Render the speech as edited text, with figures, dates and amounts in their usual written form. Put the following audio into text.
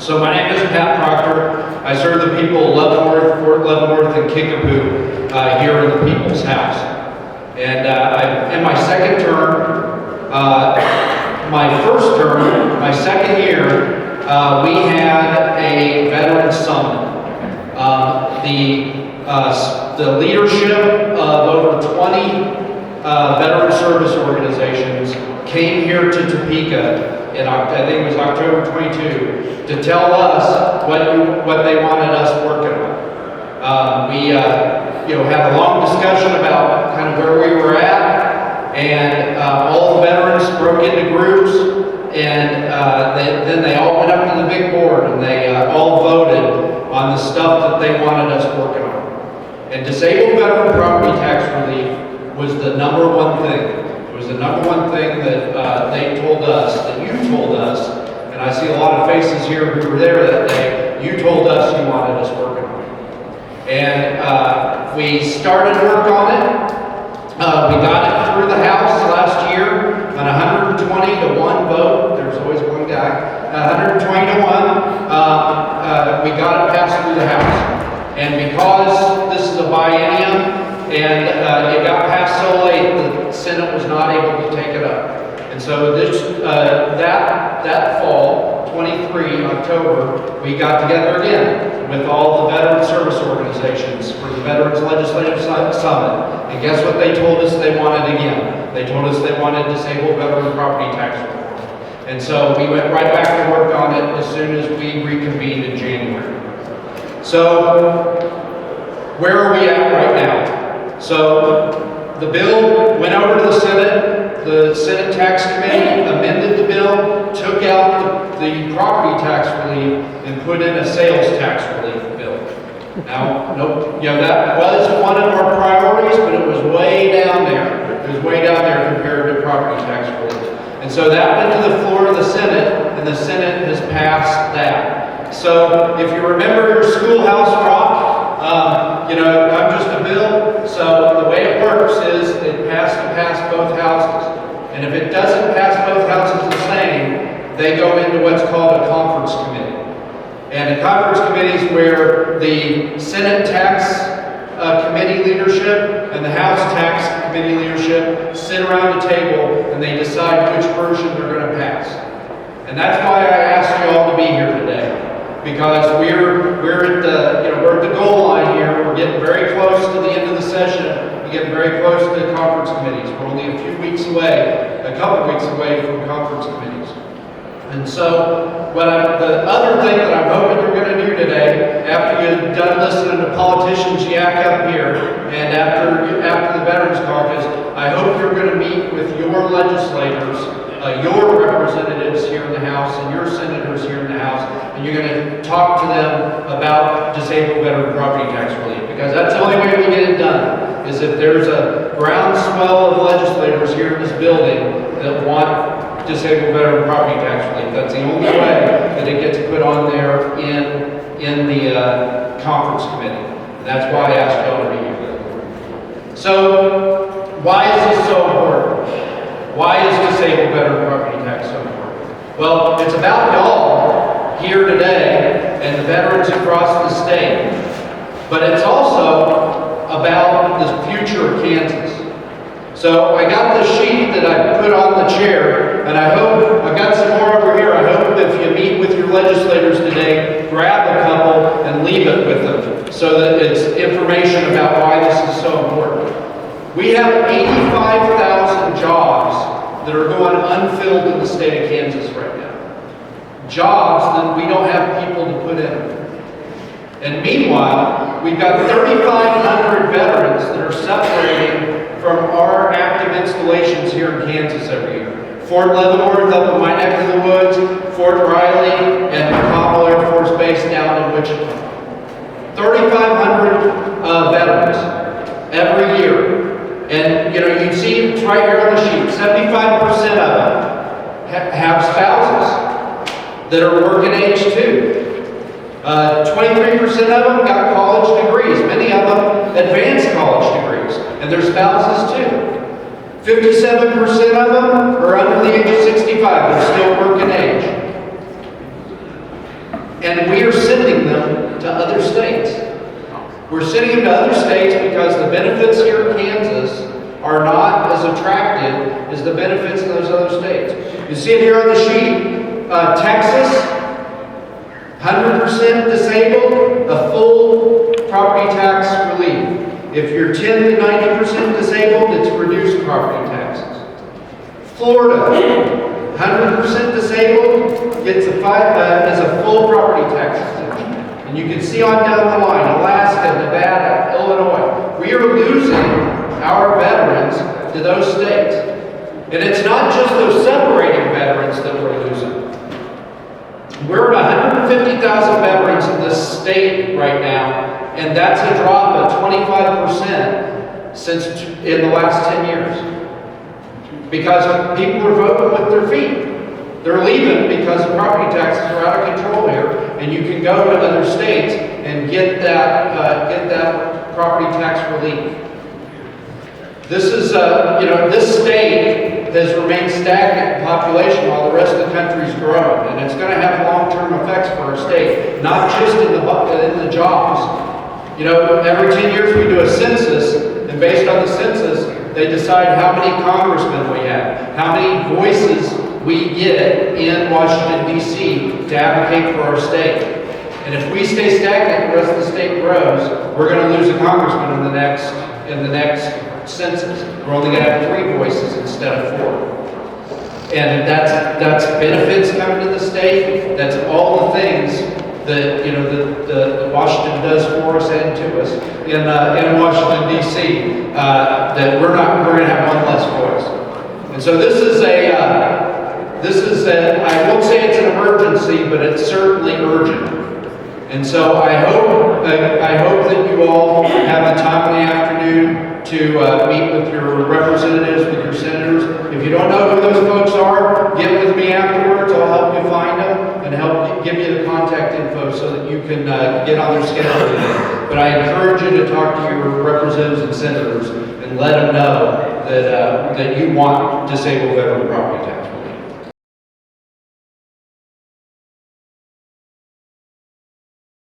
So my name is Pat Proctor. I serve the people of Leavenworth, Fort Leavenworth, and Kickapoo here in the People's House. And I'm in my second term. My first term, my second year, we had a Veterans Summit. The leadership of over 20 veteran service organizations came here to Topeka in, I think it was October 22, to tell us what they wanted us working on. We had a long discussion about kind of where we were at, and all the veterans broke into groups, and then they all went up to the big board and they all voted on the stuff that they wanted us working on. And disabled veteran property tax relief was the number one thing. It was the number one thing that they told us, that you told us, and I see a lot of faces here who were there that day. You told us you wanted us working on it. And we started work on it. We got it through the House last year on 120 to 1 vote. There's always one guy. 120 to 1. We got it passed through the House. And because this is a biennium, and it got passed so late, the Senate was not able to take it up. And so this, that fall, 23 October, we got together again with all the veteran service organizations for the Veterans Legislative Summit. And guess what they told us they wanted again? They told us they wanted disabled veteran property tax reform. And so we went right back to work on it as soon as we reconvened in January. So where are we at right now? So the bill went over to the Senate. The Senate Tax Committee amended the bill, took out the property tax relief, and put in a sales tax relief bill. Now, that was one of our priorities, but it was way down there. It was way down there compared to property tax relief. And so that went to the floor of the Senate, and the Senate has passed that. So if you remember your schoolhouse rock, I'm just a bill. So the way it works is it has to pass both houses. And if it doesn't pass both houses the same, they go into what's called a conference committee. And a conference committee is where the Senate Tax Committee leadership and the House Tax Committee leadership sit around the table and they decide which version they're going to pass. And that's why I asked you all to be here today, because we're at the goal line here. We're getting very close to the end of the session. We're getting very close to the conference committees. We're only a few weeks away, a couple weeks away from conference committees. And so, the other thing that I'm hoping you're going to do today, after you're done listening to politicians yak up here, and after the Veterans Caucus, I hope you're going to meet with your legislators, your representatives here in the House, and your senators here in the House, and you're going to talk to them about disabled veteran property tax relief, because that's the only way we get it done, is if there's a groundswell of legislators here in this building that want disabled veteran property tax relief. That's the only way that it gets put on there in the conference committee. And that's why I asked y'all to be here. So, why is this so important? Why is disabled veteran property tax so important? Well, it's about y'all here today and the veterans across the state. But it's also about the future of Kansas. So I got this sheet that I put on the chair, and I hope, I've got some more over here. I hope if you meet with your legislators today, grab a couple and leave it with them so that it's information about why this is so important. We have 85,000 jobs that are going unfilled in the state of Kansas right now. Jobs that we don't have people to put in. And meanwhile, we've got 3,500 veterans that are separating from our active installations here in Kansas every year. Fort Leavenworth up in my neck of the woods, Fort Riley, and McConnell Air Force Base down in Wichita. 3,500 veterans every year. And you see it's right here on the sheet, 75% of them have spouses that are working age too. 23% of them got college degrees, many of them advanced college degrees, and their spouses too. 57% of them are under the age of 65, they're still working age. And we are sending them to other states. We're sending them to other states because the benefits here in Kansas are not as attractive as the benefits in those other states. You see it here on the sheet. Texas, 100% disabled, a full property tax relief. If you're 10 to 90% disabled, it's reduced property taxes. Florida, 100% disabled, gets has a full property tax exemption. And you can see on down the line, Alaska, Nevada, Illinois. We are losing our veterans to those states. And it's not just those separating veterans that we're losing. We're at 150,000 veterans in this state right now, and that's a drop of 25% since in the last 10 years. Because people are voting with their feet. They're leaving because the property taxes are out of control here, and you can go to other states and get that property tax relief. This is, this state has remained stagnant in population while the rest of the country's growing, and it's going to have long-term effects for our state, not just in the jobs. You know, every 10 years we do a census, and based on the census, they decide how many congressmen we have, how many voices we get in Washington, D.C. to advocate for our state. And if we stay stagnant, the rest of the state grows, we're going to lose a congressman in the next census. We're only going to have 3 voices instead of 4. And that's benefits coming to the state. That's all the things that the Washington does for us and to us in Washington D.C. That we're going to have one less voice. And so this is I won't say it's an emergency, but it's certainly urgent. And so I hope that you all have a time in the afternoon to meet with your representatives, with your senators. If you don't know who those folks are, get with me afterwards. I'll help you find them and help give you the contact info so that you can get on their schedule. But I encourage you to talk to your representatives and senators and let them know that you want disabled veteran property tax.